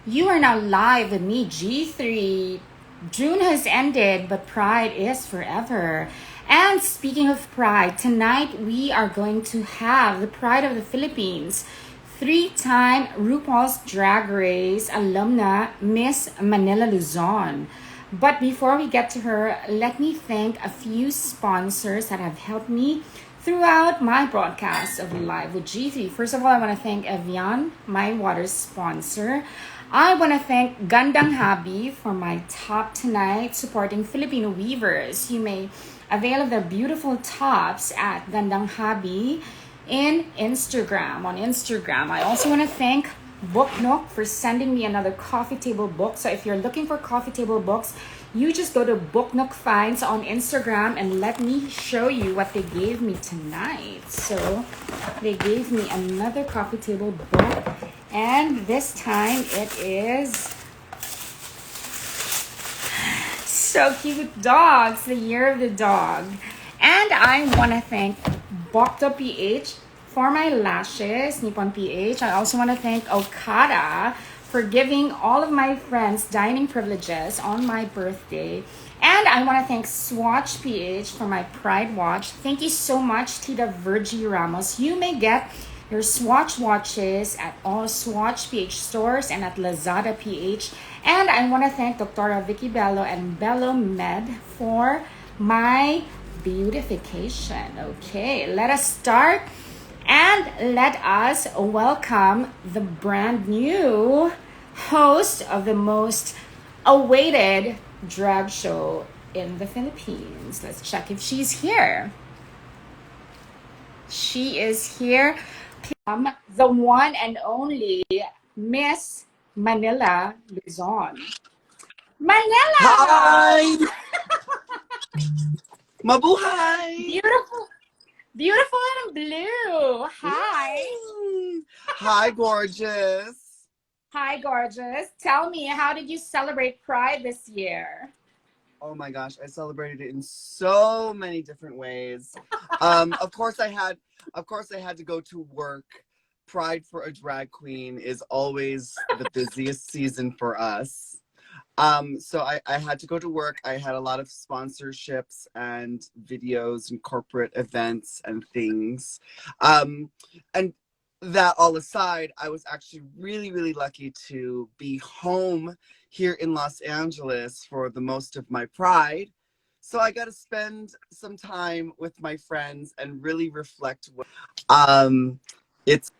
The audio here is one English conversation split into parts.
You are now live with me, G3. June has ended, but Pride is forever. And speaking of Pride, tonight we are going to have the Pride of the Philippines. Three-time RuPaul's Drag Race alumna, Miss Manila Luzon. But before we get to her, let me thank a few sponsors that have helped me throughout my broadcast of Live with G3. First of all, I want to thank Evian, my water sponsor. I want to thank Gandang Habi for my top tonight, supporting Filipino weavers. You may avail of their beautiful tops at Gandang Habi in Instagram, on Instagram. I also want to thank Book Nook for sending me another coffee table book. So if you're looking for coffee table books, you just go to Book Nook Finds on Instagram and let me show you what they gave me tonight. So they gave me another coffee table book, and this time it is So Cute Dogs, the Year of the Dog. And I want to thank Bokto PH for my lashes, Nippon PH. I also want to thank Okada for giving all of my friends dining privileges on my birthday. And I want to thank Swatch PH for my Pride watch. Thank you so much, Tita Virgie Ramos. You may get your Swatch watches at all Swatch PH stores and at Lazada PH. And I want to thank Dr. Vicky Bello and Bello Med for my beautification. Okay, let us start and let us welcome the brand new host of the most awaited drag show in the Philippines. Let's check if she's here. She is here. The one and only Miss Manila Luzon. Manila! Hi! Mabuhay! Beautiful, beautiful and blue. Hi. Hi, gorgeous. Hi, gorgeous. Tell me, how did you celebrate Pride this year? Oh my gosh, I celebrated it in so many different ways. Of course I had to go to work. Pride for a drag queen is always the busiest season for us. So I had to go to work. I had a lot of sponsorships and videos and corporate events and things. And that all aside, I was actually really, really lucky to be home here in Los Angeles for the most of my Pride. So I got to spend some time with my friends and really reflect. It's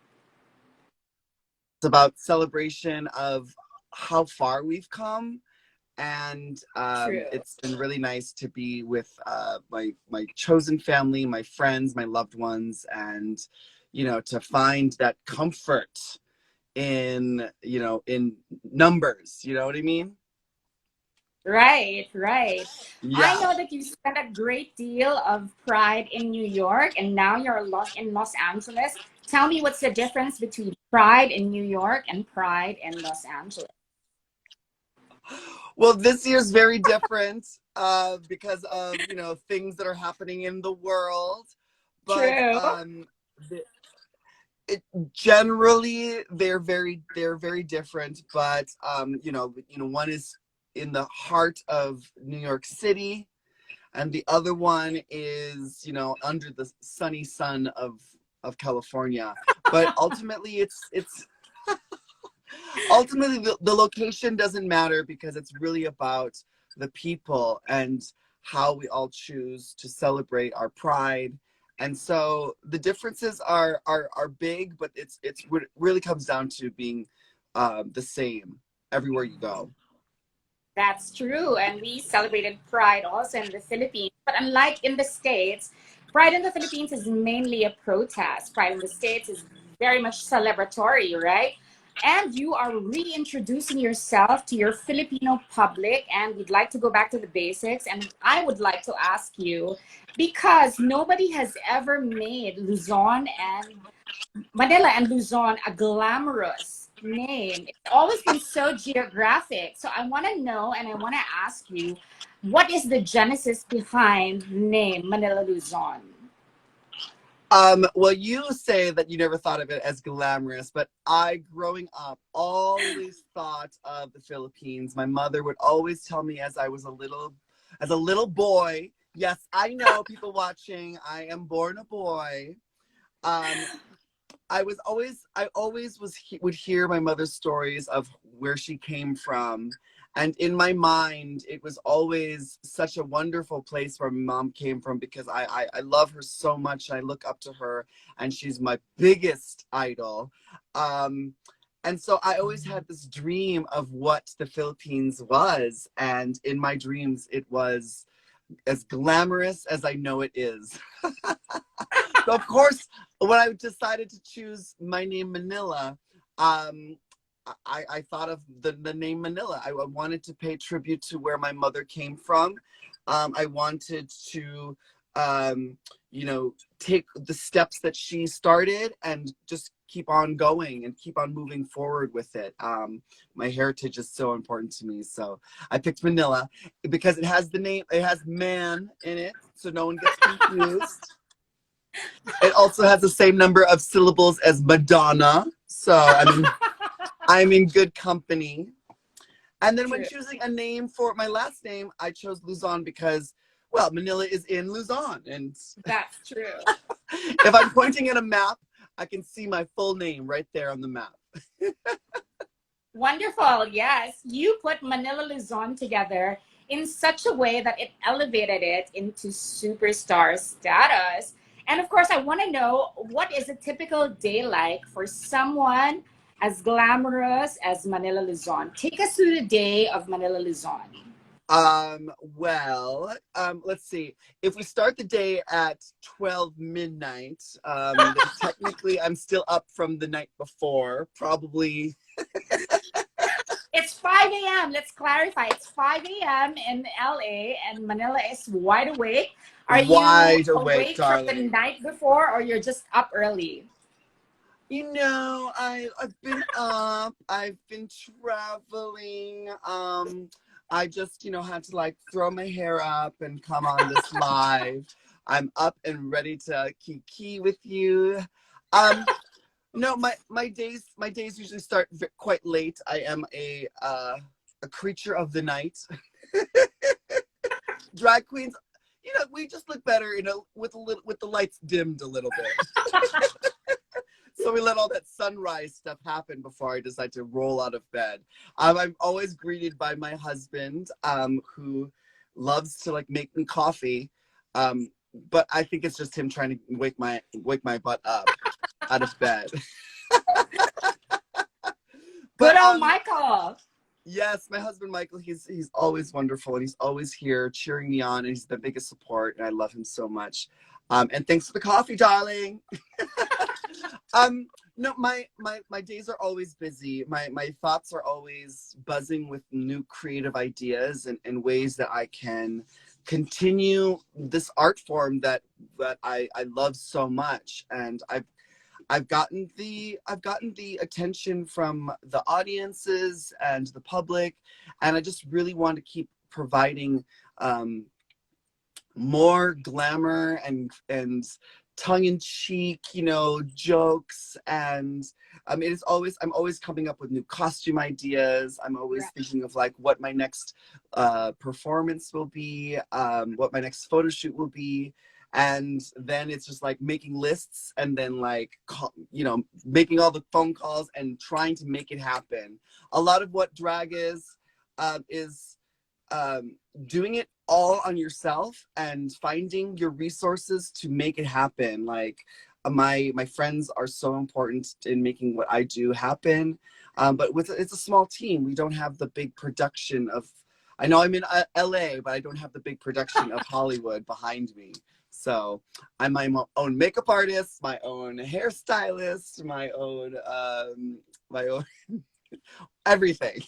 about celebration of how far we've come, and True. it's been really nice to be with my chosen family, my friends, my loved ones, and to find that comfort in numbers. You know what I mean? Right, right. I Yeah. know that you spent a great deal of Pride in New York and now you're in Los Angeles. Tell me, what's the difference between Pride in New York and Pride in Los Angeles? Well, this year's very different because of things that are happening in the world, but True. the, it generally they're very different. But one is in the heart of New York City, and the other one is under the sunny sun of California. But ultimately, it's ultimately the location doesn't matter, because it's really about the people and how we all choose to celebrate our Pride. And so the differences are big, but it really comes down to being the same everywhere you go. That's true. And we celebrated Pride also in the Philippines. But unlike in the States, Pride in the Philippines is mainly a protest. Pride in the States is very much celebratory, right? And you are reintroducing yourself to your Filipino public. And we'd like to go back to the basics. And I would like to ask you, because nobody has ever made Luzon and Manila and Luzon a glamorous name. It's always been so geographic. So I want to know and I want to ask you, what is the genesis behind the name Manila Luzon? Well, you say that you never thought of it as glamorous, but I, growing up, always thought of the Philippines. My mother would always tell me as a little boy. Yes, I know, people watching. I am born a boy. Um, I always would hear my mother's stories of where she came from, and in my mind it was always such a wonderful place where my mom came from, because I love her so much. I look up to her, and she's my biggest idol. um and so I always had this dream of what the Philippines was, and in my dreams it was as glamorous as I know it is. So of course, when I decided to choose my name Manila, um, I thought of the name Manila. I wanted to pay tribute to where my mother came from. I wanted to, um, take the steps that she started and just keep on going and keep on moving forward with it. My heritage is so important to me. So I picked Manila because it has man in it, so no one gets confused. It also has the same number of syllables as Madonna. So I'm in good company. And then when True. choosing a name for my last name, I chose Luzon because, well, Manila is in Luzon. And That's true. if I'm pointing at a map, I can see my full name right there on the map. Wonderful. Yes. You put Manila Luzon together in such a way that it elevated it into superstar status. And of course, I want to know, what is a typical day like for someone as glamorous as Manila Luzon? Take us through the day of Manila Luzon. Let's see. If we start the day at 12 midnight, then technically I'm still up from the night before, probably. It's 5 a.m. Let's clarify. It's 5 a.m. in LA and Manila is wide awake. Are you Wide awake, awake from the darling. night before or you're just up early? I've been up. I've been traveling. I just, had to like throw my hair up and come on this live. I'm up and ready to kiki with you. Um, no, my days usually start quite late. I am a creature of the night. Drag queens, we just look better, with the lights dimmed a little bit. So we let all that sunrise stuff happen before I decide to roll out of bed. I'm always greeted by my husband, who loves to like make me coffee. But I think it's just him trying to wake my butt up out of bed. Good But old Michael. yes, my husband Michael, he's always wonderful, and he's always here cheering me on, and he's the biggest support, and I love him so much. And thanks for the coffee, darling. Um, no, my days are always busy. My thoughts are always buzzing with new creative ideas and ways that I can continue this art form that I love so much. And I've gotten the attention from the audiences and the public, and I just really want to keep providing um, more glamour and tongue-in-cheek, jokes. And I'm always coming up with new costume ideas. I'm always Right. thinking of like what my next performance will be, what my next photo shoot will be. And then it's just like making lists, and then like making all the phone calls and trying to make it happen. A lot of what drag is um, doing it all on yourself and finding your resources to make it happen. Like my friends are so important in making what I do happen. But it's a small team. We don't have the big production of. I know I'm in LA, but I don't have the big production of Hollywood behind me. So I'm my own makeup artist, my own hairstylist, my own everything.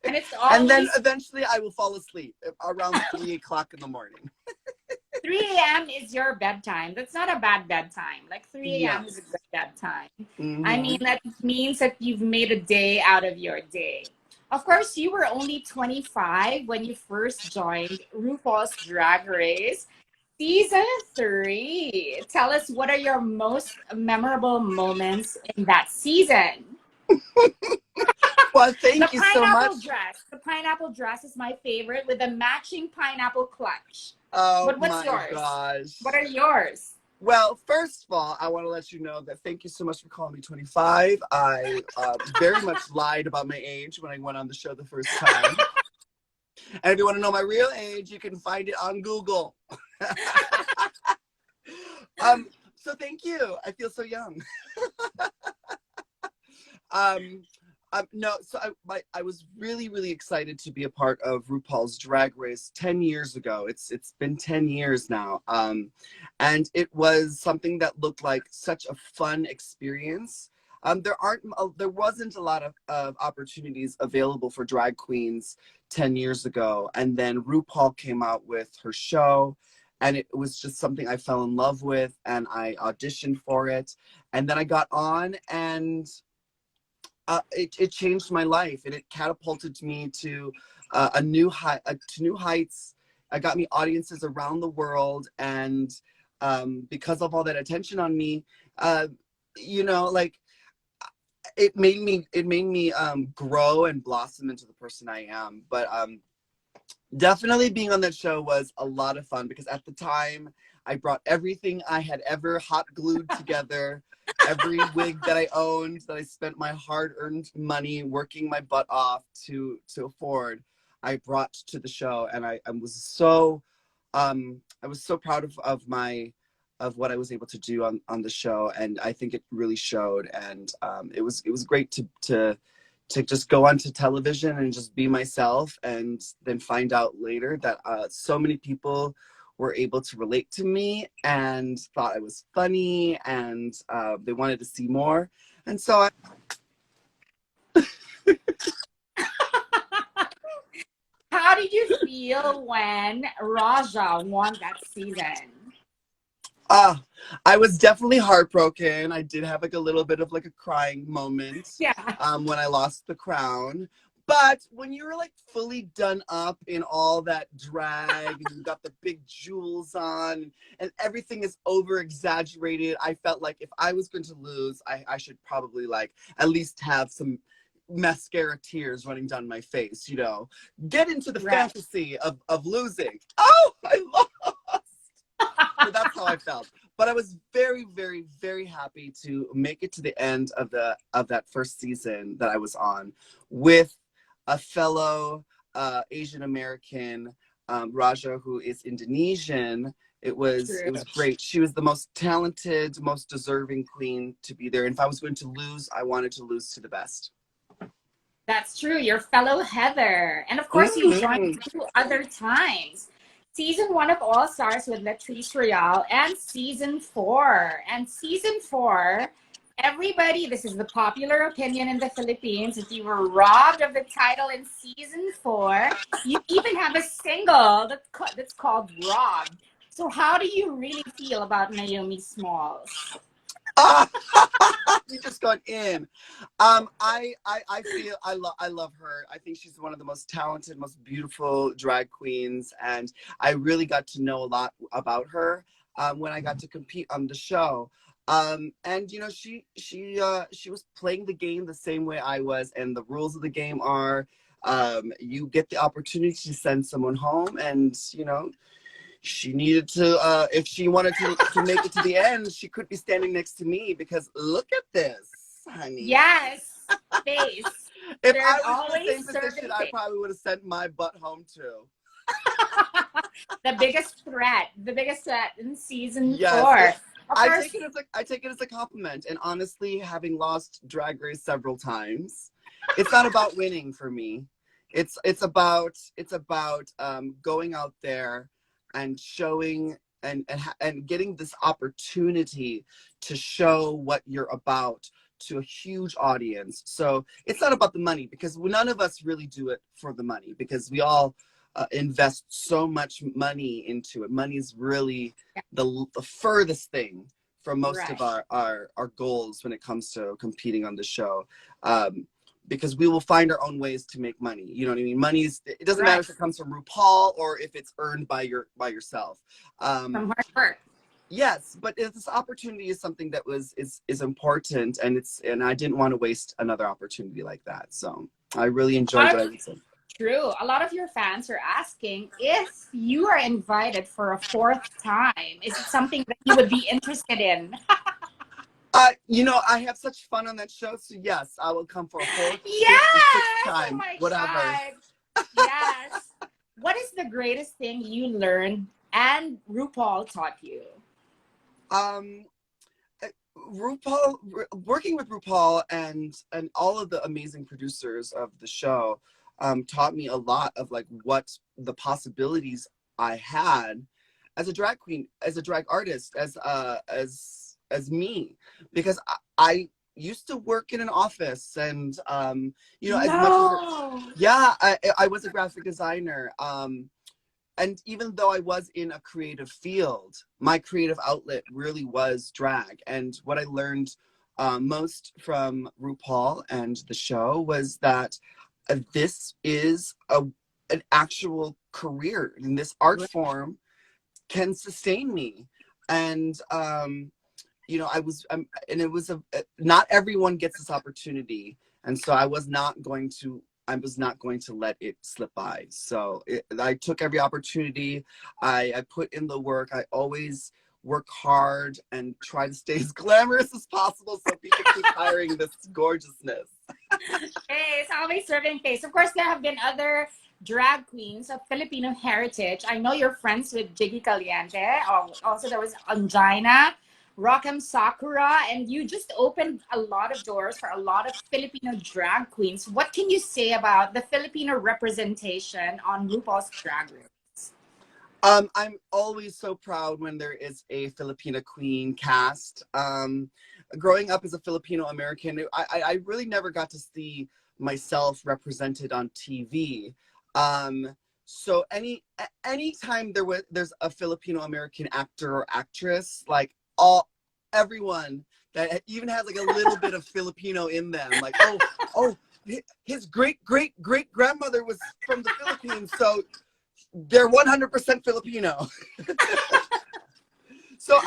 And it's And then always eventually I will fall asleep around 3 o'clock in the morning. 3 a.m. is your bedtime. That's not a bad bedtime. Like 3 a.m. is a Yes. good bedtime. I mean, Hmm. that means that you've made a day out of your day. Of course, you were only 25 when you first joined RuPaul's Drag Race. Season 3. Tell us, what are your most memorable moments in that season? Well, The thank you so much. pineapple dress. The pineapple dress is my favorite with a matching pineapple clutch. Oh But what's my yours? What gosh. are yours? Well, first of all, I want to let you know that thank you so much for calling me 25. I very much lied about my age when I went on the show the first time. And if you want to know my real age, you can find it on Google. So thank you. I feel so young. um, no, so I was really, really excited to be a part of RuPaul's Drag Race 10 years ago. It's been 10 years now. And it was something that looked like such a fun experience. There wasn't a lot of opportunities available for drag queens 10 years ago. And then RuPaul came out with her show, and it was just something I fell in love with, and I auditioned for it. And then I got on, and it changed my life, and it catapulted me to to new heights. It got me audiences around the world, and because of all that attention on me, uh, like it made me grow and blossom into the person I am. But definitely being on that show was a lot of fun because at the time I brought everything I had ever hot glued together, every wig that I owned, that I spent my hard-earned money working my butt off to afford. I brought to the show, and I was so proud of what I was able to do on the show, and I think it really showed. And it was great to just go onto television and just be myself, and then find out later that so many people were able to relate to me and thought I was funny, and they wanted to see more. And so How did you feel when Raja won that season? uh, I was definitely heartbroken. I did have like a little bit of like a crying moment Yeah, when I lost the crown. But when you're like fully done up in all that drag, and you got the big jewels on, and everything is over exaggerated, I felt like if I was going to lose, I should probably like at least have some mascara tears running down my face, get into the right. fantasy of losing. Oh, I lost. So that's how I felt. But I was very, very, very happy to make it to the end of that first season that I was on with a fellow Asian American, Raja, who is Indonesian. It was True. great. She was the most talented, most deserving queen to be there. And if I was going to lose, I wanted to lose to the best. That's true. Your fellow Heather. And of course, you joined Mm-hmm. 2 other times. Season 1 of All Stars with Latrice Royale, and season 4. And season 4, everybody, this is the popular opinion in the Philippines, that you were robbed of the title in season 4. You even have a single that's called Robbed. So, how do you really feel about Naomi Smalls? Ah, you just got in. I feel I love her. I think she's one of the most talented, most beautiful drag queens, and I really got to know a lot about her when I got to compete on the show. And she was playing the game the same way I was, and the rules of the game are you get the opportunity to send someone home, and she needed to if she wanted to make it to the end, she could be standing next to me, because look at this, honey. Yes, face. If There's I was in the always same position, serving I face. probably would have sent my butt home too. The biggest threat in season Yes, 4. Of course, I take it as a compliment. And honestly, having lost Drag Race several times, it's not about winning for me. It's about going out there and showing, and getting this opportunity to show what you're about to a huge audience. So it's not about the money, because none of us really do it for the money, because we all invest so much money into it. Money is really the furthest thing from most of right. our goals when it comes to competing on the show. Um, because we will find our own ways to make money. You know what I mean? It doesn't matter Right. if it comes from RuPaul or if it's earned by yourself. From hard work. Yes, but this opportunity is something that is important, and I didn't want to waste another opportunity like that. So I really A enjoyed lot what of I did. True. A lot of your fans are asking if you are invited for a fourth time. Is it something that you would be interested in? I have such fun on that show, so yes, I will come for a fourth, fifth, and sixth Yes! Oh time, my whatever. God. Yes. What is the greatest thing you learned and RuPaul taught you? Um, RuPaul, working with RuPaul and all of the amazing producers of the show, taught me a lot of like what the possibilities I had as a drag queen, as a drag artist, as me, because I used to work in an office, and as much as No. yeah, I was a graphic designer. And even though I was in a creative field, my creative outlet really was drag. And what I learned most from RuPaul and the show was that this is an actual career, and this art form can sustain me. And and it was not everyone gets this opportunity, and so I was not going to let it slip by. So I took every opportunity. I put in the work. I always work hard and try to stay as glamorous as possible so people keep hiring this gorgeousness. Hey, it's always serving face. Of course, there have been other drag queens of Filipino heritage. I know you're friends with Jiggy Caliente. Also, there was Angina, Rock'em Sakura, and you just opened a lot of doors for a lot of Filipino drag queens. What can you say about the Filipino representation on RuPaul's Drag Race? I'm always so proud when there is a Filipina queen cast. Growing up as a Filipino American, I really never got to see myself represented on TV. So anytime there's a Filipino American actor or actress, like everyone that even has like a little bit of Filipino in them, like oh, his great grandmother was from the Philippines, so they're 100% Filipino. So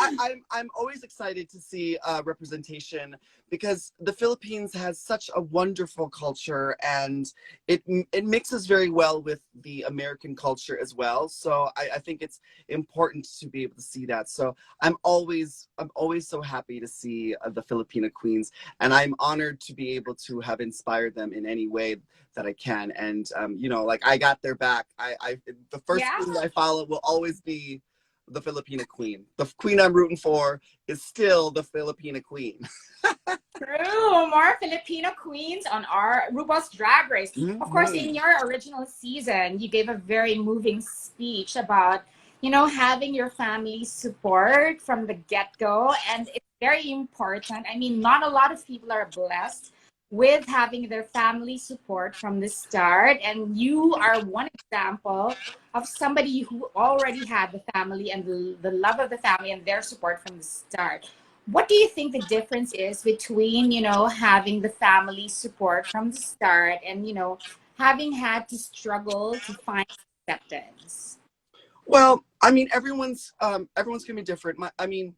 I'm always excited to see representation, because the Philippines has such a wonderful culture, and it mixes very well with the American culture as well. So I think it's important to be able to see that. So I'm always so happy to see the Filipina queens, and I'm honored to be able to have inspired them in any way that I can. And like, I got their back. The first Yeah. queen I follow will always be the Filipina queen. The queen I'm rooting for is still the Filipina queen. True, more Filipino queens on our RuPaul's Drag Race. Of course, Mm-hmm. in your original season, you gave a very moving speech about, having your family support from the get-go, and it's very important. I mean, not a lot of people are blessed with having their family support from the start, and you are one example of somebody who already had the family and the love of the family and their support from the start. What do you think the difference is between, having the family support from the start and, having had to struggle to find acceptance? Well, I mean, everyone's gonna be different. I mean,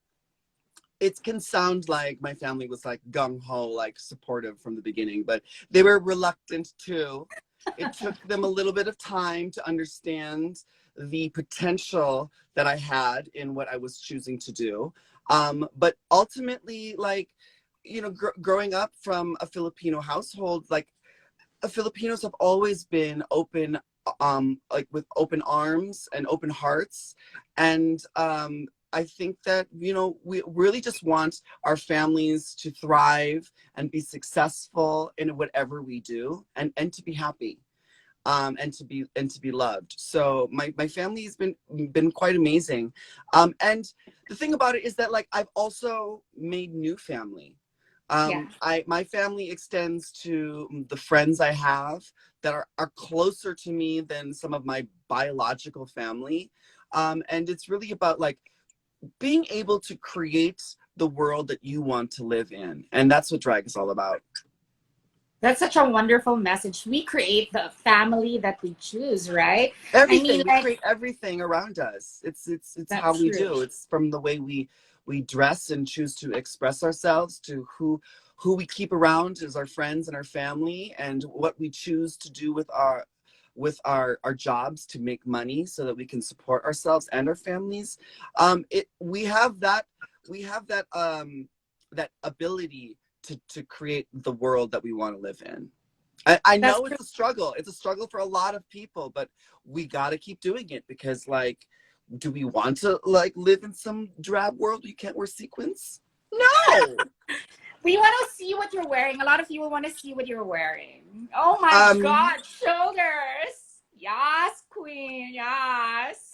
it can sound like my family was like gung ho, like supportive from the beginning, but they were reluctant too. It took them a little bit of time to understand the potential that I had in what I was choosing to do. But ultimately, like, growing up from a Filipino household, like, Filipinos have always been open, like with open arms and open hearts. And I think that, we really just want our families to thrive and be successful in whatever we do, and to be happy. And to be loved. So my family has been quite amazing. And the thing about it is that, like, I've also made new family. Yeah. My family extends to the friends I have that are closer to me than some of my biological family. And it's really about, like, being able to create the world that you want to live in. And that's what drag is all about. That's such a wonderful message. We create the family that we choose, right? I mean, Everything, we like, create everything around us. It's how that's we true. do. It's from the way we dress and choose to express ourselves, to who we keep around as our friends and our family, and what we choose to do with our jobs to make money so that we can support ourselves and our families. It we have that ability to create the world that we want to live in. I That's know true. it's a struggle. It's a struggle for a lot of people, but we got to keep doing it because, like, do we want to like live in some drab world where you can't wear sequins? No. We want to see what you're wearing. A lot of people want to see what you're wearing. Oh my Um, God, shoulders. Yes, queen. Yes.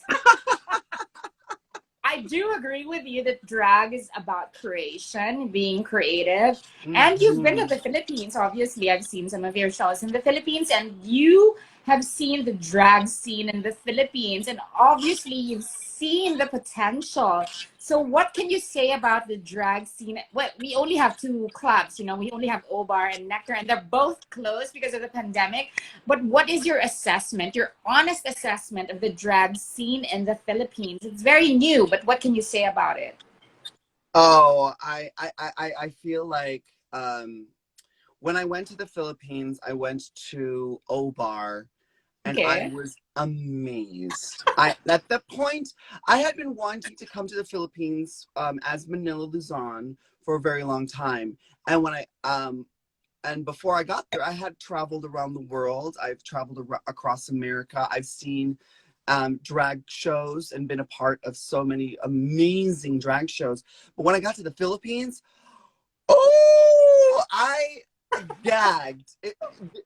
I do agree with you that drag is about creation, being creative. And you've been to mhm. the Philippines, obviously. I've seen some of your shows in the Philippines, and you have seen the drag scene in the Philippines, and obviously you've seen the potential. So, what can you say about the drag scene? Well, we only have two clubs, we only have Obar and Nectar, and they're both closed because of the pandemic. But what is your assessment, your honest assessment of the drag scene in the Philippines? It's very new, but what can you say about it? Oh, I feel like when I went to the Philippines, I went to Obar and I Okay. was amazed. I At that point, I had been wanting to come to the Philippines as Manila Luzon for a very long time. And before I got there, I had traveled around the world. I've traveled across America. I've seen drag shows and been a part of so many amazing drag shows. But when I got to the Philippines, oh, I gagged.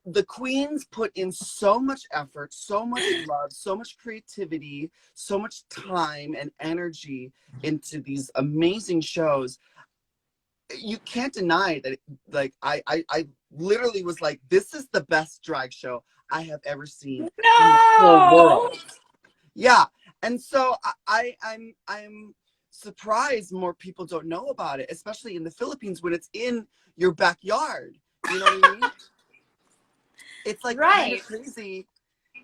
The queens put in so much effort, so much love, so much creativity, so much time and energy into these amazing shows. You can't deny that. Like I literally was like, this is the best drag show I have ever seen in the whole No. world. Yeah. And so I'm surprised more people don't know about it, especially in the Philippines when it's in your backyard. You know what I mean? It's like kind of Right. crazy.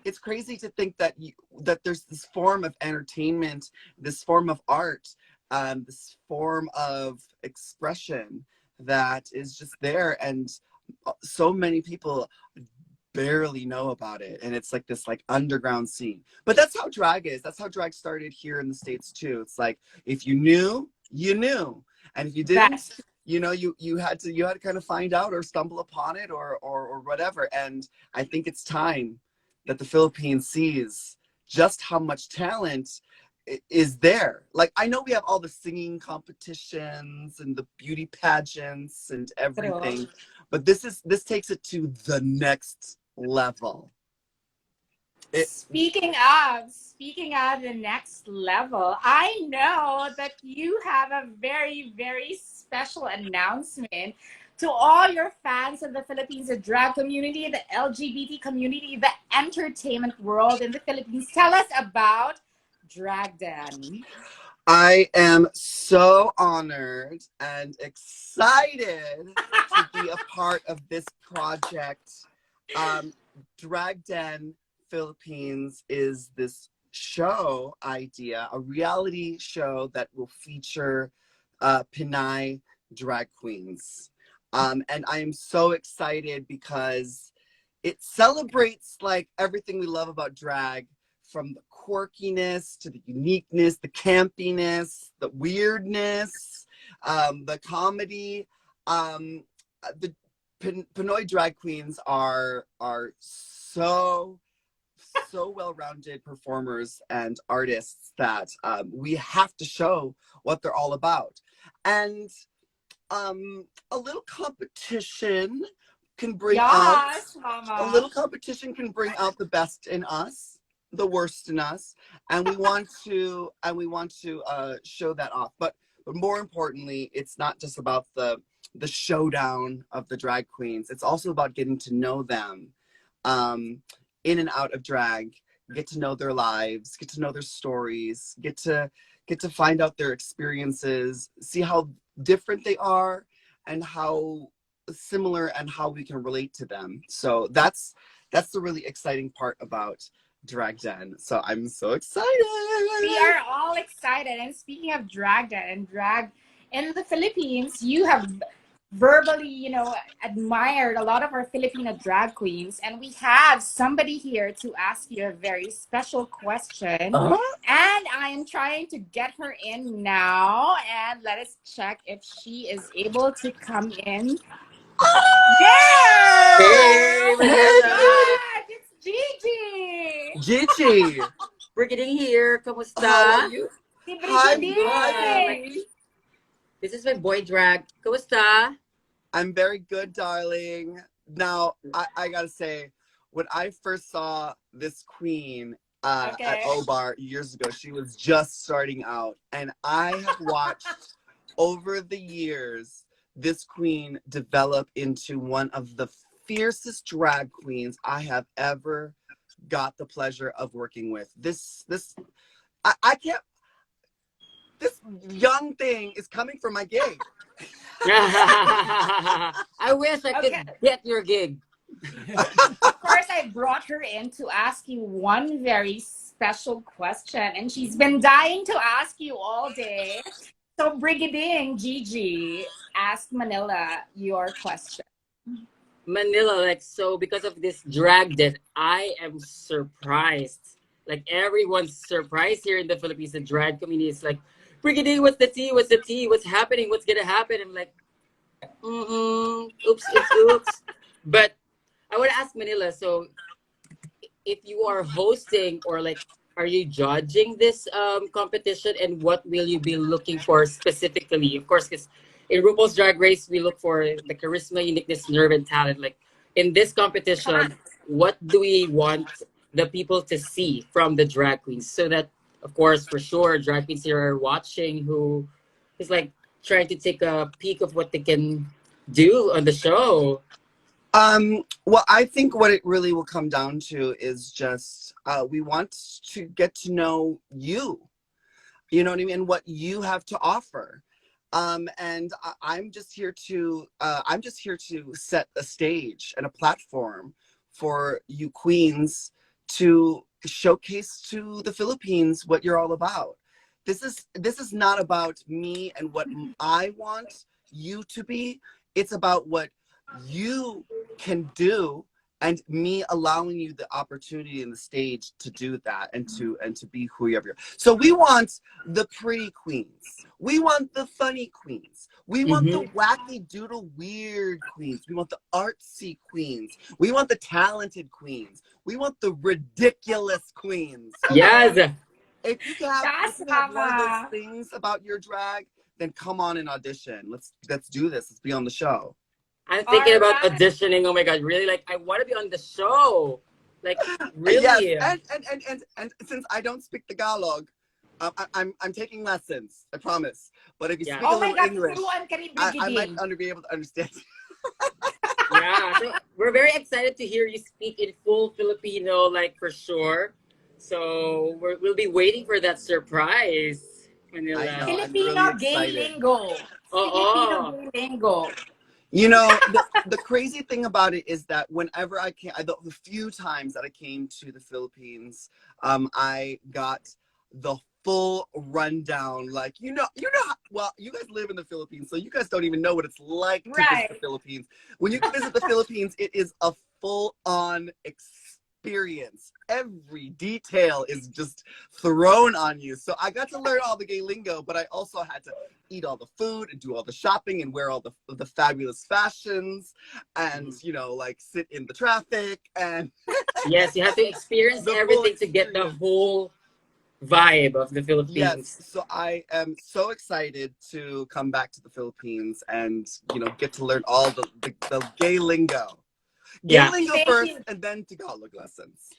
It's crazy to think that that there's this form of entertainment, this form of art, this form of expression that is just there, and so many people barely know about it, and it's like this like underground scene. But that's how drag is. That's how drag started here in the States too. It's like if you knew, you knew, and if you didn't, That's you had to kind of find out or stumble upon it, or whatever. And I think it's time that the Philippines sees just how much talent is there. Like, I know we have all the singing competitions and the beauty pageants and true. everything, but this takes it to the next level. It Speaking of the next level, I know that you have a very, very special announcement to all your fans of the Philippines, the drag community, the LGBT community, the entertainment world in the Philippines. Tell us about Drag Den. I am so honored and excited to be a part of this project. Um, Drag Den Philippines is this show idea, a reality show that will feature Pinay drag queens. And I am so excited because it celebrates like everything we love about drag, from the quirkiness to the uniqueness, the campiness, the weirdness, the comedy. The Pinoy drag queens are so well-rounded performers and artists that we have to show what they're all about. And a little competition can bring out Yes, a Mama. little competition can bring out the best in us, the worst in us, and we want to show that off. But more importantly, it's not just about the showdown of the drag queens. It's also about getting to know them, um, in and out of drag. Get to know their lives, get to know their stories, get to find out their experiences, see how different they are, and how similar and how we can relate to them. So that's the really exciting part about Drag Den. So I'm so excited. We are all excited. And speaking of drag den and drag in the Philippines, you have verbally, admired a lot of our Filipino drag queens. And we have somebody here to ask you a very special question. Uh-huh. And I am trying to get her in now. And let us check if she is able to come in. Hey, There! Oh my Manila! God! It's Gigi! Gigi, Brigading here. how are Kamusta? you? Si Hi, I'm hi, good. Brigading! baby. This is my boy drag. Kamusta? I'm very good, darling. Now, I gotta say, when I first saw this queen at Okay. Obar years ago, she was just starting out. And I have watched over the years this queen develop into one of the fiercest drag queens I have ever got the pleasure of working with. I can't, this young thing is coming for my gig. I wish I Okay. could get your gig. Of course, I brought her in to ask you one very special question, and she's been dying to ask you all day. So, Brigading Gigi, ask Manila your question. Manila, like, so because of this drag that I am surprised. Like, everyone's surprised here in the Philippines. The drag community is like, Brigading, what's the tea? What's the tea? What's happening? What's gonna happen? I'm like, oops, oops, oops. But I want to ask Manila, so if you are hosting or like, are you judging this competition, and what will you be looking for specifically? Of course, because in RuPaul's Drag Race, we look for the charisma, uniqueness, nerve, and talent. Like in this Come on. competition, what do we want the people to see from the drag queens? So that, of course, for sure, drag queens here are watching who is like trying to take a peek of what they can do on the show. Well, I think what it really will come down to is just we want to get to know you. You know what I mean? What you have to offer. And I'm just here to set a stage and a platform for you queens to showcase to the Philippines what you're all about. This is not about me and what I want you to be. It's about what you can do, and me allowing you the opportunity and the stage to do that, and to be whoever you're. So we want the pretty queens, we want the funny queens, we want the Mm-hmm. wacky doodle weird queens, we want the artsy queens, we want the talented queens, we want the ridiculous queens. Okay, Yes. if Yes, you have one of those Mama. things about your drag, then come on and audition. Let's do this. Let's be on the show. I'm All thinking about right. auditioning. Oh my god, really? Like I want to be on the show. Like Yes, really? and since I don't speak Tagalog, I'm taking lessons. I promise. But if you Yeah, speak a Oh my little God, English, turuan ka ni I might Brigading. be able to understand. yeah. So we're very excited to hear you speak in full Filipino, like for sure. So we'll be waiting for that surprise, I Manila. know. I'm really Filipino gay excited. lingo. Filipino Oh, gay lingo. You know, the crazy thing about it is that whenever I came, the few times that I came to the Philippines, I got the full rundown. Like, well, you guys live in the Philippines, so you guys don't even know what it's like to visit the Right. Philippines. When you visit the Philippines, it is a full-on experience. Every detail is just thrown on you. So I got to learn all the gay lingo, but I also had to eat all the food and do all the shopping and wear all the fabulous fashions, and mhm. like sit in the traffic and Yes. You have to experience the full everything to get the experience. whole vibe of the Yes, Philippines. so I am so excited to come back to the Philippines and get to learn all the gay lingo. Gay Yeah. lingo Thank first you. and then Tagalog lessons.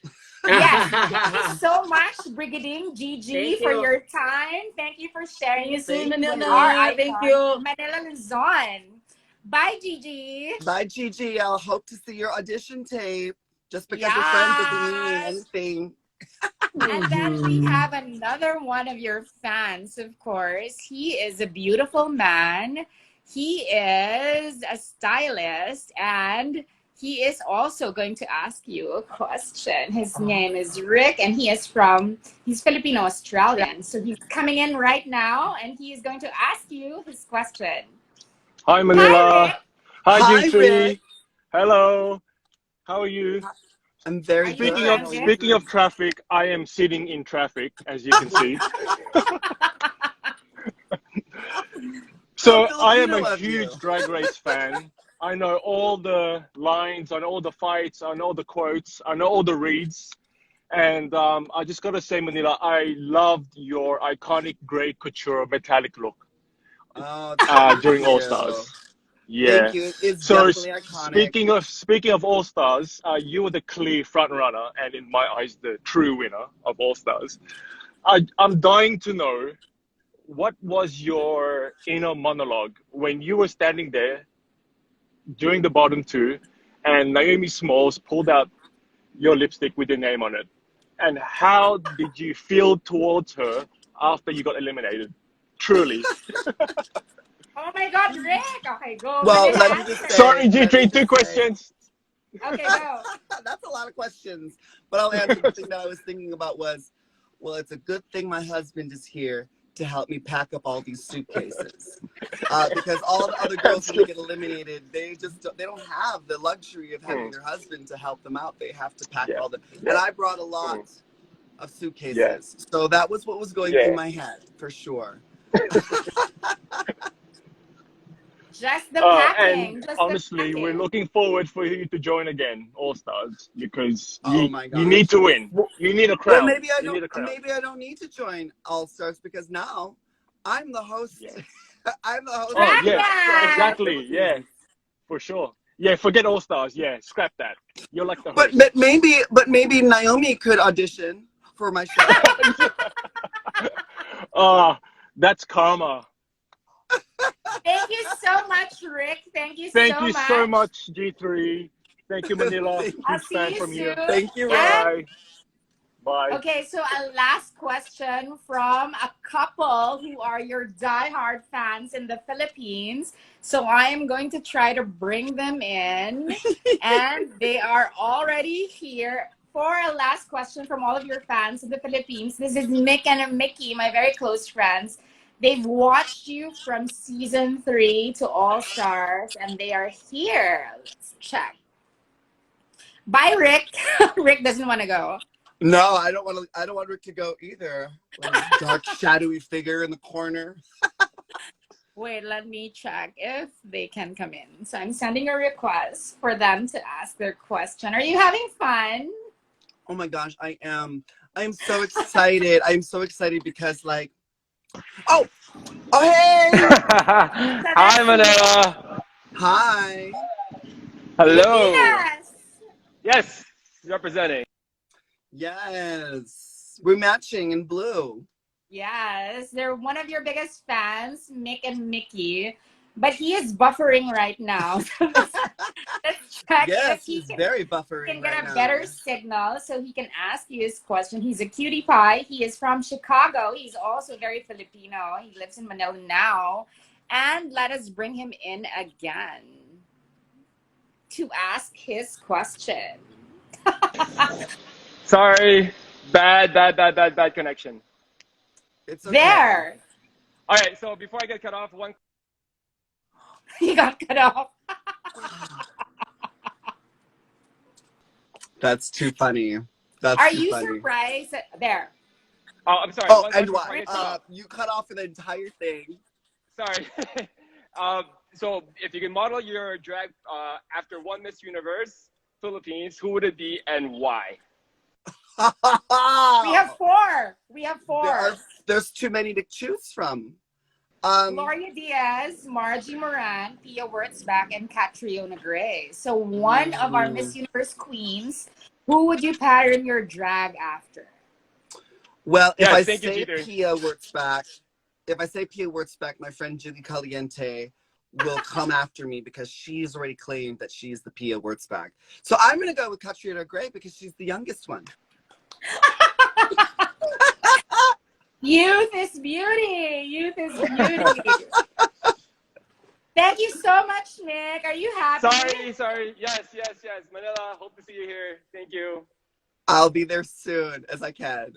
Yes, thank you so much, Brigading Gigi, Thank for you. your time. Thank you for See sharing you your soon, space with our Manila. Thank icon, you. Manila Luzon. Bye, Gigi. Bye, Gigi. I'll hope to see your audition tape. Just because we're friends doesn't mean Yes. anything. And then we Mhm. have another one of your fans, of course. He is a beautiful man. He is a stylist and he is also going to ask you a question. His name is Rick and he's Filipino Australian. So he's coming in right now and he is going to ask you his question. Hi, Hi, Manila. Rick. Hi, Hi, Rick. G3. Hello. How are you? I'm Are very you Speaking good. of How are you transit? speaking doing? of traffic, I am sitting in traffic, as you can see. How So I am a Filipino of you. huge Drag Race fan. I know all the lines, I know all the fights, I know the quotes, I know all the reads. And I just gotta say, Manila, I loved your iconic gray couture metallic look Oh, thank during All you. Stars. Thank Yeah. you. It's So definitely iconic. speaking of All Stars, you were the clear front runner, and in my eyes, the true winner of All Stars. I'm dying to know what was your inner monologue when you were standing there during the bottom two, and Naomi Smalls pulled out your lipstick with your name on it, and how did you feel towards her after you got eliminated? Truly. Oh my God, Rick. Okay, go. Well, Manila, let me just answer. say, Sorry, let me G3, two just say, questions. Okay, go. that's a lot of questions. But I'll answer. The thing that I was thinking about was, well, it's a good thing my husband is here to help me pack up all these suitcases. Because all the other girls, That's when they good. get eliminated, they don't have the luxury of having Mm, their husband to help them out. They have to pack yeah, all the. And yeah, I brought a lot mm, of yeah, suitcases, so that was what was going through yeah. my head for sure. Just the And packing. Just the honestly, we're packing. looking forward for you to join again, All Stars, because Oh you my you need gosh. to win. Well, You need a well, crown. You need a crown. maybe I don't need to join All Stars because now I'm the host. Yeah. I'm the host Oh of Scrap yeah, Drag Race in the that. exactly. Yeah, Philippines. for sure. Yeah, forget All Stars. Yeah, scrap that. You're like the But host. maybe Naomi could audition for my show. Yeah. Ah, that's karma. Thank you so much, Rick. Thank you Thank so you so much. much, G3. Thank you, Manila. thank, I'll Huge see fan you from here. soon. thank you, Rick. And Bye. Bye. okay, so a last question from a couple who are your diehard fans in the Philippines. So I am going to try to bring them in, and they are already here for a last question from all of your fans in the Philippines. This is Mick and Mickey, my very close friends. They've watched you from season 3 to All Stars, and they are here. Let's check. Bye, Rick. Rick doesn't want to go. No, I don't want to. I don't want Rick to go either. Like this dark, shadowy figure in the corner. Wait, let me check if they can come in. So I'm sending a request for them to ask their question. Are you having fun? Oh my gosh, I am. I am so excited. I am so excited because like, oh, oh hey, So Hi, that's Manila. hi. Hello. Filipinas. Yes, representing. Yes, we're matching in blue. Yes, they're one of your biggest fans, Mick and Mickey. But he is buffering right now. So let's check if Yes, he he's very can buffering right get a better now. signal so he can ask you his question. He's a cutie pie. He is from Chicago. He's also very Filipino. He lives in Manila now. And let us bring him in again to ask his question. Sorry. Bad connection. It's okay. There. All right, so before I get cut off, one. He got cut off. That's too funny. That's Are too you funny. surprised? There. Oh, I'm sorry. Oh, One and question before what? I get cut off. You cut off an entire thing. Sorry. So if you can model your drag after one Miss Universe Philippines, who would it be and why? We have four. We have there are four. there's too many to choose from. Um, Gloria Diaz, Margie Moran, Pia Wurtzbach, and Catriona Gray. So one of our mm, Miss Universe queens, who would you pattern your drag after? well, if Yes, I thank you, say Jeter. Pia Wurtzbach, my friend Julie Caliente will come after me because she's already claimed that she's the Pia Wurtzbach. So I'm gonna go with Catriona Gray because she's the youngest one. Youth is beauty. Youth is beauty. Thank you so much, Nick. Are you happy? Sorry. Yes. Manila, hope to see you here. Thank you. I'll be there soon as I can.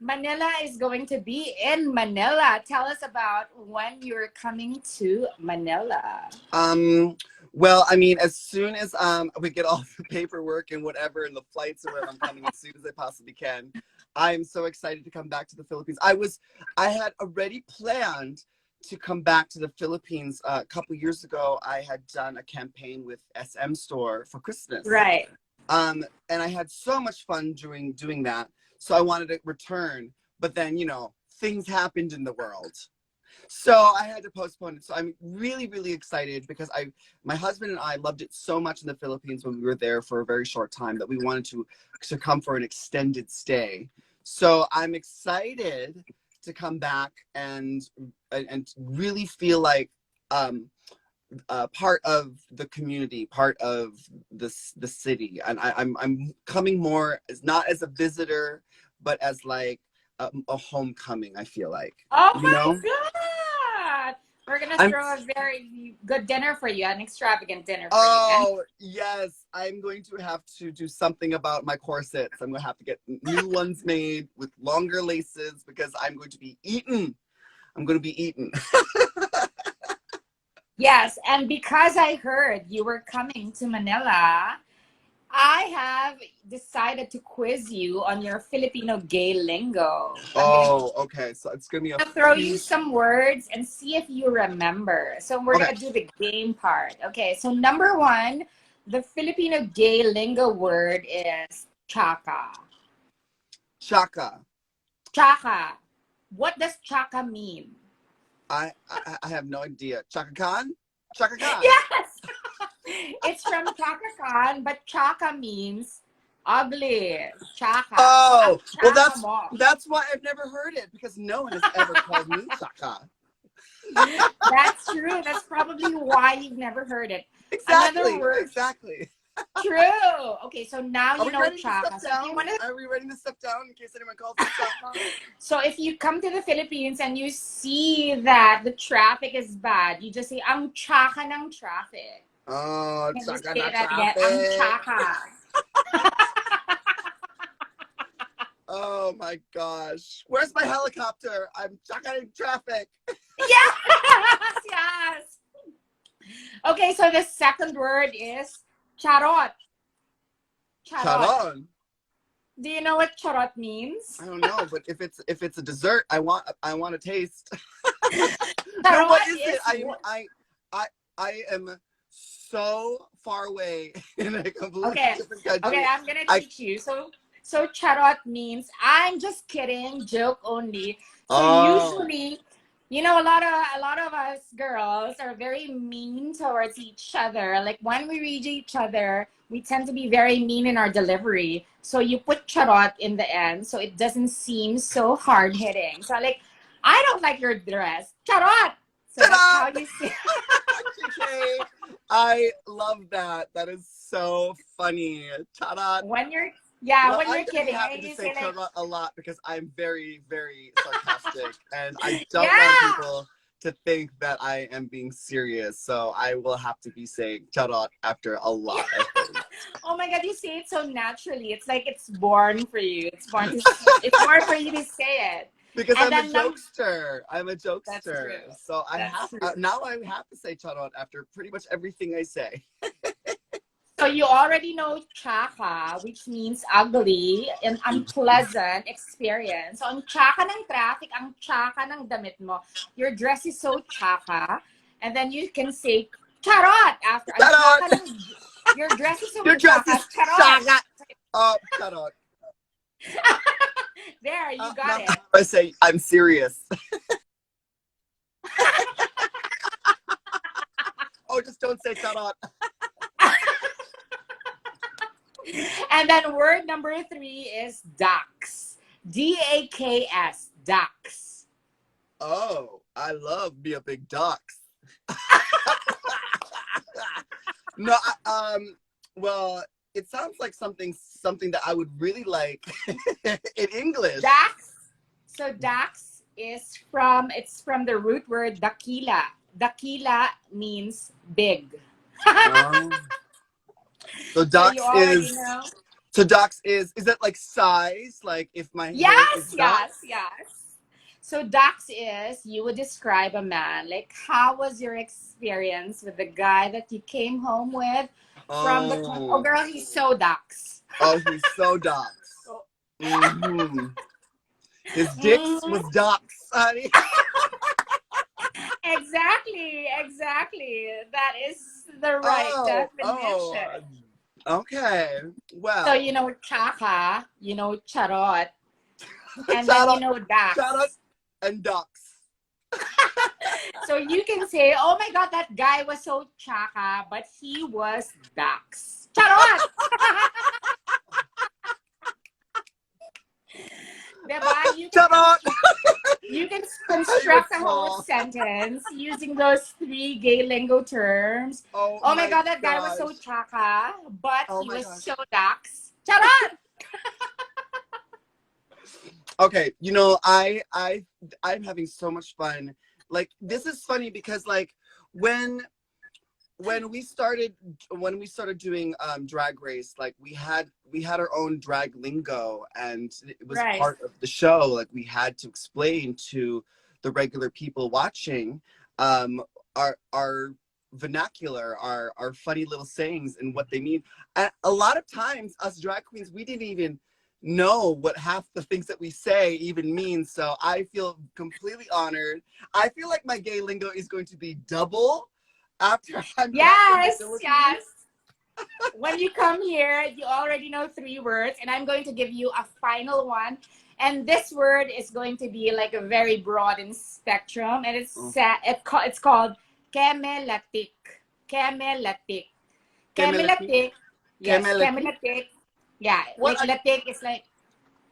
Manila is going to be in Manila. Tell us about when you're coming to Manila. Um, well, I mean, as soon as we get all the paperwork and whatever and the flights or whatever, I'm coming as soon as I possibly can. I'm so excited to come back to the Philippines. I had already planned to come back to the Philippines a couple years ago. I had done a campaign with SM Store for Christmas. Right. And I had so much fun doing that. So I wanted to return, but then, things happened in the world. So I had to postpone it. So I'm really, really excited because my husband and I loved it so much in the Philippines when we were there for a very short time that we wanted to come for an extended stay. So I'm excited to come back and really feel like part of the community, part of the city, and I'm coming more as not as a visitor, but as like a homecoming. I feel like, Oh you my know. God. We're going to I'm throw a very good dinner for you, an extravagant dinner for you. And Oh, yes. I'm going to have to do something about my corsets. I'm going to have to get new ones made with longer laces because I'm going to be eaten. I'm going to be eaten. yes, and because I heard you were coming to Manila, I have decided to quiz you on your Filipino gay lingo. I'm going to Oh, okay. So it's going to be a throw you huge. some words and see if you remember. So we're Okay. going to do the game part. Okay, so number one, the Filipino gay lingo word is chaka. Chaka. Chaka. What does chaka mean? I have no idea. Chaka Khan? Chaka Khan. Yes! It's from Chaka Khan, but chaka means ugly. Chaka. So ang Oh, well, chaka mo. that's why I've never heard it because no one has ever called me Chaka. That's true. That's probably why you've never heard it. Another Exactly. word. Exactly. True. Okay, so now Are you we know writing this chaka. stuff So if down? you want to, Are we writing this stuff down in case anyone calls me Chaka? so if you come to the Philippines and you see that the traffic is bad, you just say ang chaka ng traffic. Oh, Can you Chaka say na that again? Ang traffic. chaka. Oh my gosh. Where's my helicopter? I'm Chaka in traffic. Yes, yes. Okay, so the second word is charot. Charot. Charon. Do you know what charot means? I don't know, but if it's a dessert, I want to taste. No, Charot what is it? is I am so far away in a completely okay. different country. Okay, I'm gonna teach you. So charot means I'm just kidding, joke only. So Oh, usually, a lot of us girls are very mean towards each other. Like when we read each other, we tend to be very mean in our delivery. So you put charot in the end, so it doesn't seem so hard hitting. So like, I don't like your dress, charot. So that's ta-da! how you say. Okay. I love that. That is so funny. Ta-da! When you're Well, when I'm you're gonna be kidding, happy right? to You say say like, ta-da a lot because I'm very, very sarcastic, and I don't want yeah. people to think that I am being serious. So I will have to be saying ta-da after a lot of things. Oh my God, you say it so naturally. It's like it's born for you. It's born for you to say it. Because And I'm a then jokester. I'm a that's jokester. true. So That's true. now I have to say ta-da after pretty much everything I say. So you already know chaka, which means ugly and unpleasant experience. So ang chaka ng traffic, ang chaka ng damit mo. Your dress is so chaka. And then you can say charot after. Ang Ta-da! chaka ng your dress is so Your dress chaka, is charot. shaka. Oh, ta-da. There, you Now got it. I say I'm serious. Oh, just don't say ta-da. And then word number 3 is ducks. DAKS, ducks. Oh, I love be a big ducks. No, well, it sounds like something that I would really like in English. Ducks. So ducks is from the root word dakila. dakila means big. Oh. So So you docs already is know. is it like size? Like if my hair is Yes, yes, docs? yes. So Dax is, you would describe a man. Like, how was your experience with the guy that you came home with from the, oh Oh. girl, he's so Dax. Oh, he's so docs. Oh. Mm-hmm. His dicks Mhm. was docs, honey. Exactly, exactly. That is the right Oh, oh. definition. Okay. So Well, you know chaka, you know charot, and then shout you out, know shout out, Dax. and docs. So you can say, "Oh my God, that guy was so chaka, but he was Dax." Charot! Diba? Shout out. You can He was construct a whole small. sentence using those three gay lingo terms. Oh Oh my my God, that guy was so gosh. chaka, but Oh he my was so gosh. Dax. Charot! Okay, I'm having so much fun. Like this is funny because like when when we started when we started doing drag race, like we had our own drag lingo, and it was Right. part of the show. Like we had to explain to the regular people watching um our vernacular, our funny little sayings and what they mean. And a lot of times us drag queens, we didn't even know what half the things that we say even mean. So I feel completely honored. I feel like my gay lingo is going to be double after I'm back in the Yes, Philippines. yes. When you come here, you already know three words, and I'm going to give you a final one. And this word is going to be like a very broad in spectrum, and Oh, it's called kemelatik. Kemelatik. Kemelati, Kemelatik. Yes, Kemelati. kemelatik. Yeah, What like are, latik is like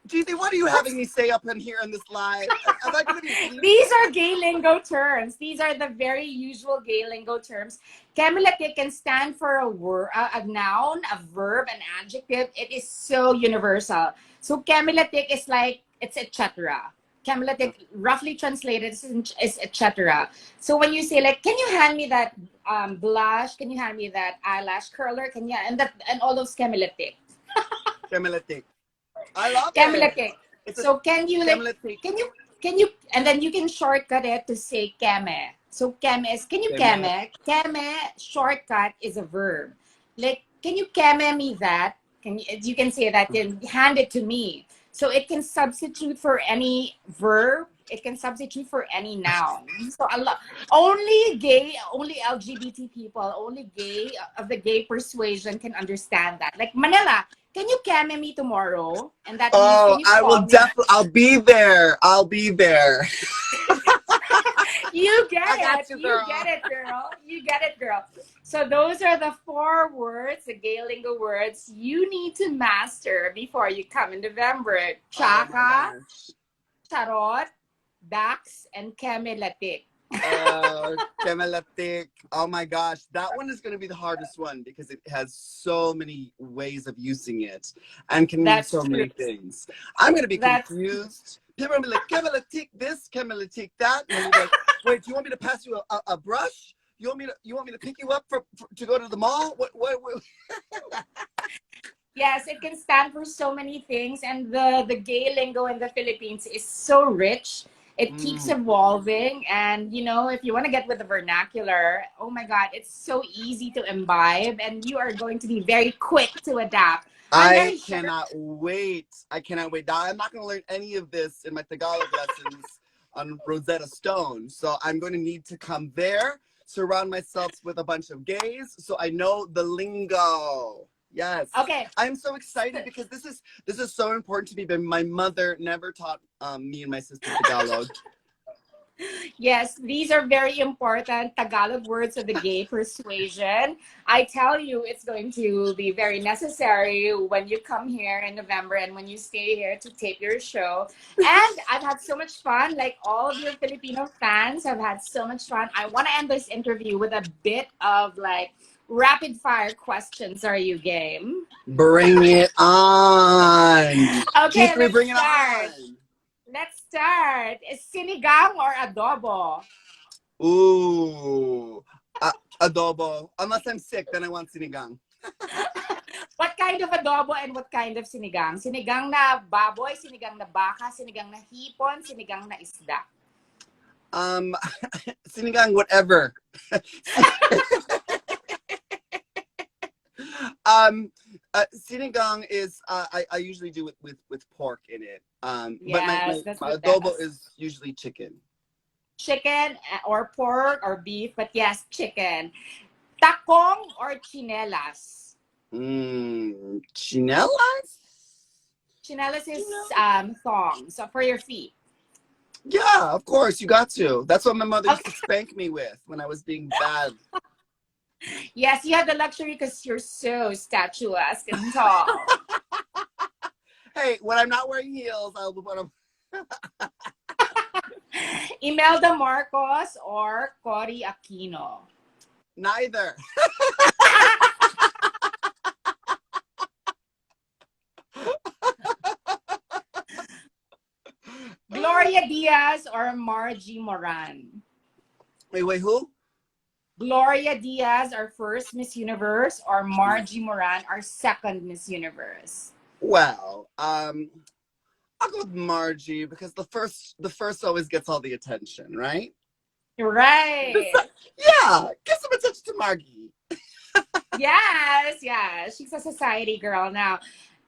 Gigi, what are you what's having me say up in here in this live? Am I going to be bleeped? these are gay lingo terms. These are the very usual gay lingo terms. Kemilate can stand for a word, a noun, a verb, an adjective. It is so universal. So kemilate is like it's etc. Kemilate, roughly translated, is etc. So when you say like, can you hand me that blush? Can you hand me that eyelash curler? Can you and all those kemilate. Kemelati. I love it. Kemilate. It's a So can you like Kemelati. can you can you and then you can shortcut it to say keme. So keme is can you Keme. keme? Keme shortcut is a verb. Like can you keme me that? You can say that then hand it to me. So it can substitute for any verb. It can substitute for any noun. So a lot only gay, only LGBT people, only gay of the gay persuasion can understand that. Like Manila, can you keme me tomorrow? And that means, Oh, can you I will call me? definitely, I'll be there. I'll be there. You get I got it. you, You girl. get it, girl. You get it, girl. So those are the four words, the gay lingo words you need to master before you come in November. Oh my Chaka, gosh. charot, dax, and kemelatik. Kemelatik. Oh my gosh. That one is going to be the hardest one because it has so many ways of using it and can mean That's so true. many things. I'm going to be That's confused. People are going to be like, Kemelatik this, Kemelatik that. And I'm like, wait, do you want me to pass you a brush? You want me to pick you up to go to the mall? What? yes, it can stand for so many things, and the gay lingo in the Philippines is so rich. It keeps Mm. evolving, and you know, if you want to get with the vernacular, oh my God, it's so easy to imbibe, and you are going to be very quick to adapt. I'm I very sure. cannot wait. I cannot wait. Now, I'm not going to learn any of this in my Tagalog lessons on Rosetta Stone. So I'm going to need to come there, surround myself with a bunch of gays so I know the lingo. Yes. Okay, I'm so excited because this is so important to me. But my mother never taught me and my sister Tagalog. yes, these are very important Tagalog words of the gay persuasion. I tell you, it's going to be very necessary when you come here in November and when you stay here to tape your show. And I've had so much fun. Like all of your Filipino fans have had so much fun. I want to end this interview with a bit of like rapid fire questions. Are you game? Bring it on. Okay, G3, let's bring it start. on. Let's start. Is sinigang or adobo? Ooh. Adobo. Unless I'm sick, then I want sinigang. What kind of adobo and what kind of sinigang? Sinigang na baboy, sinigang na baka, sinigang na hipon, sinigang na isda. Um, Sinigang, whatever. Sinigang is I usually do it with pork in it. But Yes, that's my the adobo best. is usually chicken. Chicken or pork or beef, but yes, chicken. Takong or chinelas? Chinelas? Chinelas is Chinelas? thong, so for your feet. Yeah, of course, you got to. That's what my mother used to spank me with when I was being bad. Yes, you have the luxury because you're so statuesque and tall. Hey, when I'm not wearing heels, I'll put them. Imelda Marcos or Cory Aquino? Neither. Gloria Diaz or Margie Moran? Wait, who? Gloria Diaz, our first Miss Universe, or Margie Moran, our second Miss Universe? Well, I'll go with Margie because the first always gets all the attention, right? You're right. Yeah, give some attention to Margie. Yes, yes. She's a society girl now.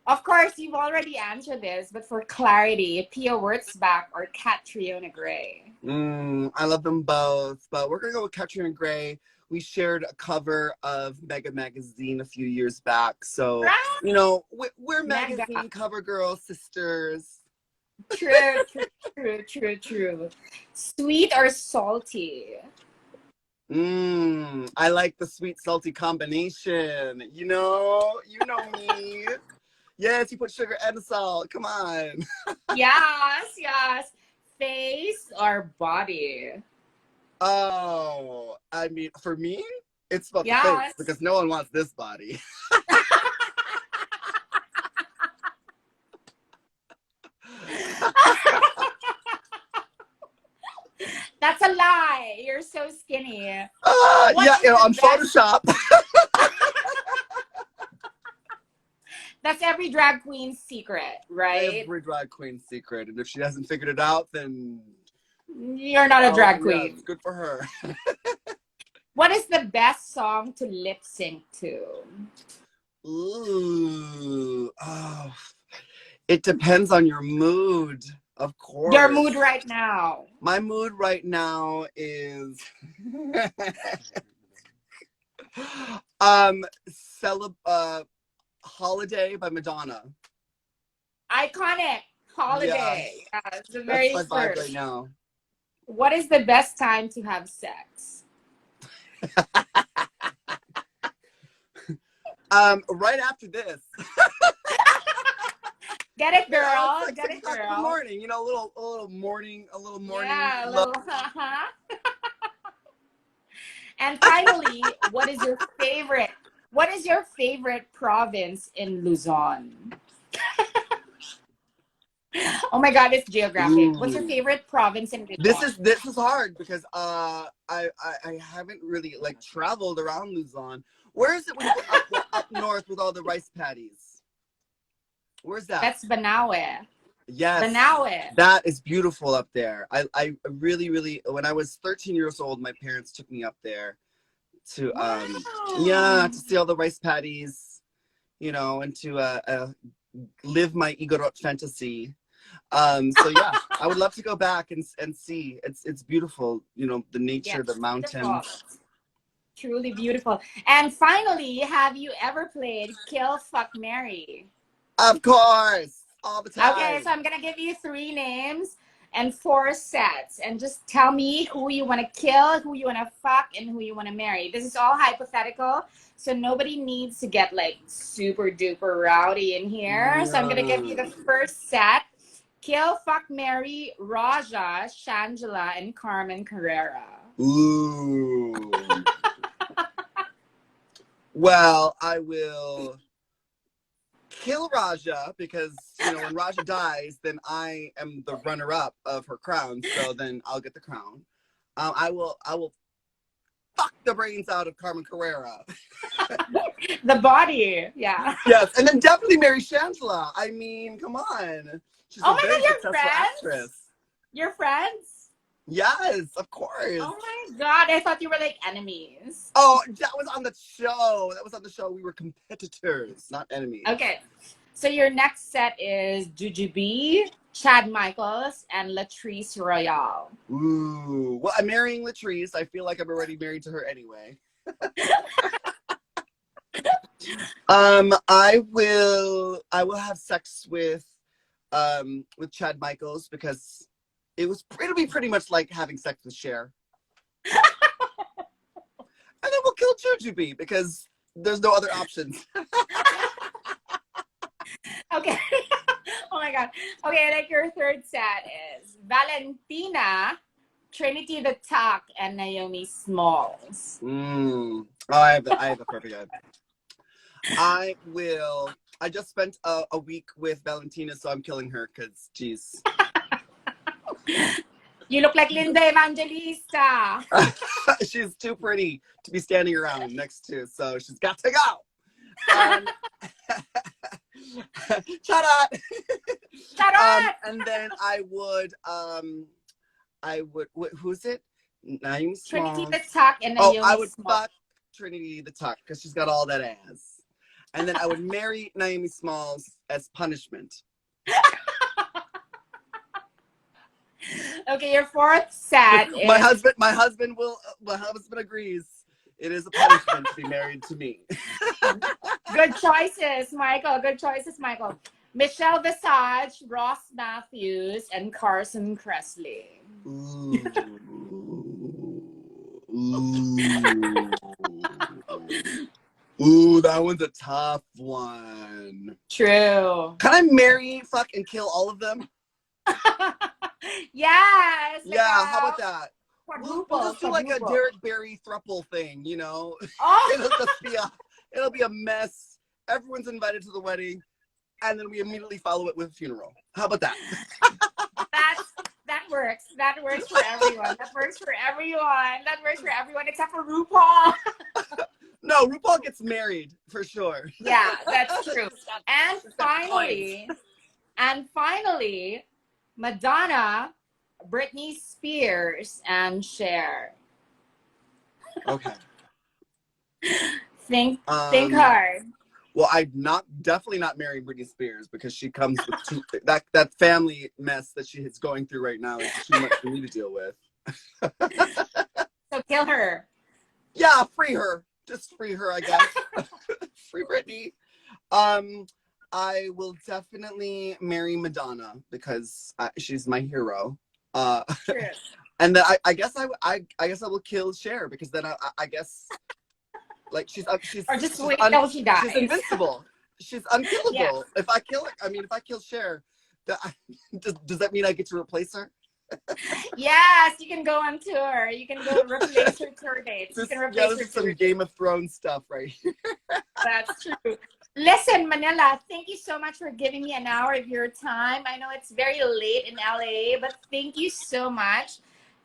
Of course, you've already answered this, but for clarity, Pia Wurtzbach or Catriona Gray? I love them both, but we're gonna go with Katrina Gray. We shared a cover of Mega Magazine a few years back, so Right? we're Mega. magazine cover girls, sisters. True, true, true, true, true. Sweet or salty? I like the sweet salty combination. You know me. Yes, you put sugar and salt. Come on. Yes, yes. Face or body? Oh, I mean, for me, it's about the face Yes. because no one wants this body. That's a lie. You're so skinny. What Yeah, is the on best? Photoshop. That's every drag queen's secret, right? Every drag queen's secret, and if she hasn't figured it out, then You're not a well, drag yeah, it's queen. good for her. What is the best song to lip sync to? Ooh, oh, it depends on your mood, of Your course. mood right now. My mood right now is Holiday by Madonna. Iconic Yes, holiday. The that's very my vibe right first. now. What is the best time to have sex? Right after this. Get it, It's girl. like Get 6 it, o'clock in the girl. morning, a little morning Yeah, a love. little And finally, what is your favorite province in Luzon? Oh my god, it's geographic. What's your Ooh. favorite province in This Luzon? is this is hard because I haven't really like traveled around Luzon. Where is it when you go up north with all the rice paddies? Where's that? That's Banawe. Yes, Banawe. that is beautiful up there. I really, really, when I was 13 years old, my parents took me up there to yeah, Wow. to see all the rice paddies, and to live my Igorot fantasy. So yeah, I would love to go back and see. It's beautiful, the nature, the Yes, beautiful. mountains. Truly beautiful. And finally, have you ever played Kill Fuck Mary? Of course, all the Okay, time. so I'm gonna give you three names and four sets, and just tell me who you want to kill, who you want to fuck, and who you want to marry. This is all hypothetical, so nobody needs to get like super duper rowdy in here. So I'm gonna give you the Yeah. first set. Kill, fuck, marry Raja, Shangela, and Carmen Carrera. Ooh. Well, I will kill Raja because when Raja dies, then I am the runner-up of her crown. So then I'll get the crown. I will fuck the brains out of Carmen Carrera. The body, yeah. Yes, and then definitely marry Shangela. I mean, come on. She's Oh a my very God, you're successful friends? actress. You're friends? Yes, of course. Oh my God, I thought you were like enemies. Oh, that was on the show. That was on the show. We were competitors, not enemies. Okay, so your next set is Jujubee, Chad Michaels, and Latrice Royale. Ooh. Well, I'm marrying Latrice. I feel like I'm already married to her anyway. I will have sex with Chad Michaels because it'll be pretty much like having sex with Cher. And then we'll kill Jujubee because there's no other options. Okay. Oh my God. Okay, like your third set is Valentina, Trinity the Tuck, and Naomi Smalls. Oh, I have a perfect idea. I just spent a week with Valentina, so I'm killing her because, geez. You look like Linda Evangelista. She's too pretty to be standing around next to, so she's got to go. Shut up. Shut up. And then I would, who's it? Naomi Smalls. Trinity the Tuck and Naomi I would Smalls. fuck Trinity the Tuck because she's got all that ass. And then I would marry Naomi Smalls as punishment. Okay, your fourth set is... My husband agrees. It is a punishment to be married to me. Good choices, Michael. Good choices, Michael. Michelle Visage, Ross Matthews, and Carson Kressley. Ooh. Ooh, that one's a tough one. True. Can I marry, fuck, and kill all of them? Yes. Yeah, how about that? Quadruple, We'll just do like a quadruple. Derek Barry thruple thing, you know? Oh, It'll be a mess. Everyone's invited to the wedding, and then we immediately follow it with a funeral. How about that? that works. That works for everyone. That works for everyone. That works for everyone except for RuPaul. No, RuPaul gets married for sure. Yeah, that's true. And finally, Madonna, Britney Spears, and Cher. Okay. Think hard. Well, I'm definitely not marrying Britney Spears because she comes with that family mess that she is going through right now is too much for me to deal with. So kill her. Yeah, free her. Just free her, I guess. Free Britney. I will definitely marry Madonna because she's my hero. True. And then I guess I will kill Cher because then I guess like she's Or just wait till she dies. She's invincible. She's unkillable. Yeah. If I kill Cher, does that mean I get to replace her? Yes, you can go on tour. You can go replace her tour dates. This is some Game of Thrones stuff right here. That's true. Listen, Manila, thank you so much for giving me an hour of your time. I know it's very late in LA, but thank you so much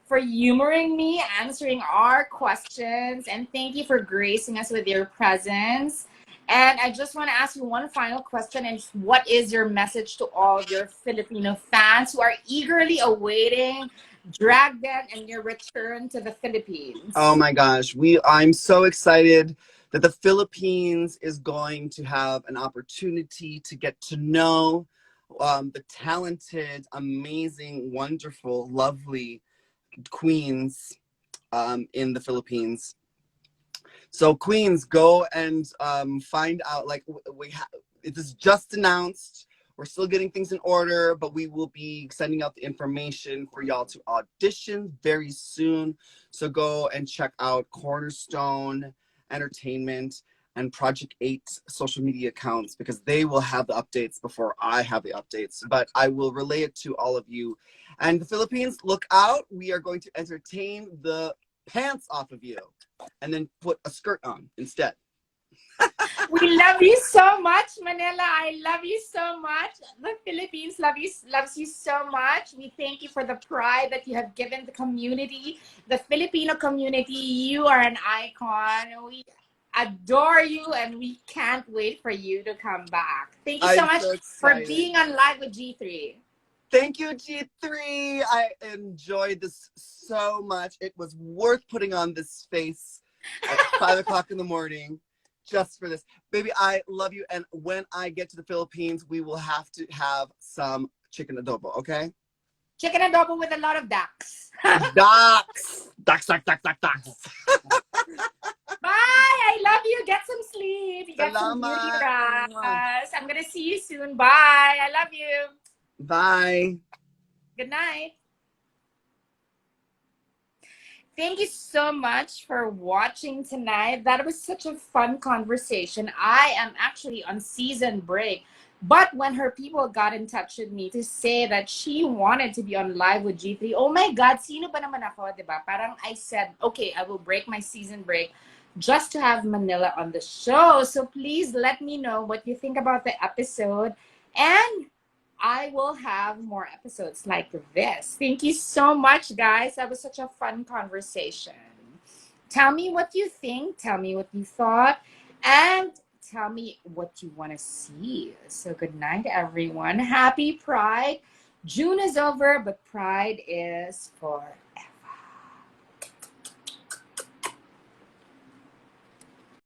for humoring me, answering our questions, and thank you for gracing us with your presence. And I just want to ask you one final question, and what is your message to all of your Filipino fans who are eagerly awaiting Drag Den and your return to the Philippines? Oh my gosh, I'm so excited that the Philippines is going to have an opportunity to get to know the talented, amazing, wonderful, lovely queens in the Philippines. So queens, go and find out, like it is just announced. We're still getting things in order, but we will be sending out the information for y'all to audition very soon. So go and check out Cornerstone Entertainment and Project 8 social media accounts because they will have the updates before I have the updates. But I will relay it to all of you. And the Philippines, look out. We are going to entertain the pants off of you and then put a skirt on instead. We love you so much, Manila. I love you so much. The Philippines loves you so much. We thank you for the pride that you have given the community, the Filipino community. You are an icon. We adore you, and we can't wait for you to come back. Thank you so I'm much so for excited. being on live with G3. Thank you, G3. I enjoyed this so much. It was worth putting on this face at 5 o'clock in the morning just for this. Baby, I love you. And when I get to the Philippines, we will have to have some chicken adobo, okay? Chicken adobo with a lot of ducks. Ducks! Ducks, ducks, ducks, ducks, ducks. Bye. I love you. Get some sleep. You get some beauty Salamat. rest. I'm going to see you soon. Bye. I love you. Bye. Good night. Thank you so much for watching tonight. That was such a fun conversation. I am actually on season break. But when her people got in touch with me to say that she wanted to be on live with G3, oh my God, sino ba naman ako, diba? Parang I said, okay, I will break my season break just to have Manila on the show. So please let me know what you think about the episode. And I will have more episodes like this. Thank you so much, guys. That was such a fun conversation. Tell me what you think. Tell me what you thought. And tell me what you want to see. So good night, everyone. Happy Pride. June is over, but Pride is forever.